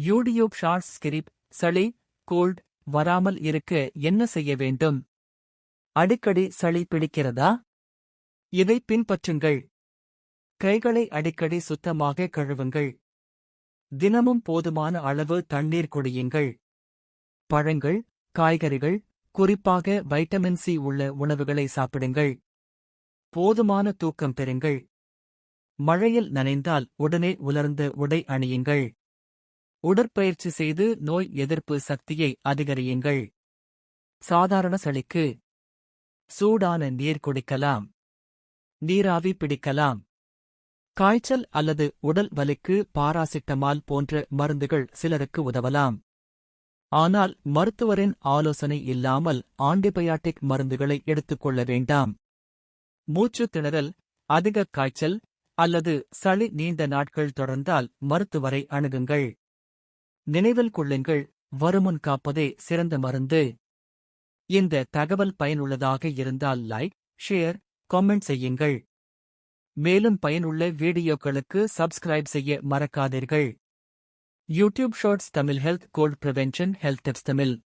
YouTube shorts script. சளி, cold வராமல் இருக்க என்ன செய்ய வேண்டும்? அடிக்கடி சளி பிடிக்கிறதா? இதை பின்பற்றுங்கள். கைகளை அடிக்கடி சுத்தமாக கழுவுங்கள். தினமும் போதுமான அளவு தண்ணீர் குடியுங்கள். பழங்கள், காய்கறிகள், குறிப்பாக வைட்டமின் சி உள்ள உணவுகளை சாப்பிடுங்கள். போதுமான தூக்கம் பெறுங்கள். மழையில் நனைந்தால் உடனே உலர்ந்த உடை அணியுங்கள். உடற்பயிற்சி செய்து நோய் எதிர்ப்பு சக்தியை அதிகரியுங்கள். சாதாரண சளிக்கு சூடான நீர் குடிக்கலாம். நீராவி பிடிக்கலாம். காய்ச்சல் அல்லது உடல் வலிக்கு பாராசிட்டமால் போன்ற மருந்துகள் சிலருக்கு உதவலாம். ஆனால் மருத்துவரின் ஆலோசனை இல்லாமல் ஆன்டிபயாட்டிக் மருந்துகளை எடுத்துக்கொள்ள வேண்டாம். மூச்சுத் திணறல், அதிக காய்ச்சல் அல்லது சளி நீண்ட நாட்கள் தொடர்ந்தால் மருத்துவரை அணுகுங்கள். நினைவில் கொள்ளுங்கள், வருமுன் காப்பதே சிறந்த மருந்து. இந்த தகவல் பயனுள்ளதாக இருந்தால் லைக், ஷேர், காமெண்ட் செய்யுங்கள். மேலும் பயனுள்ள வீடியோக்களுக்கு சப்ஸ்கிரைப் செய்ய மறக்காதீர்கள். YouTube shorts Tamil health cold prevention health tips Tamil.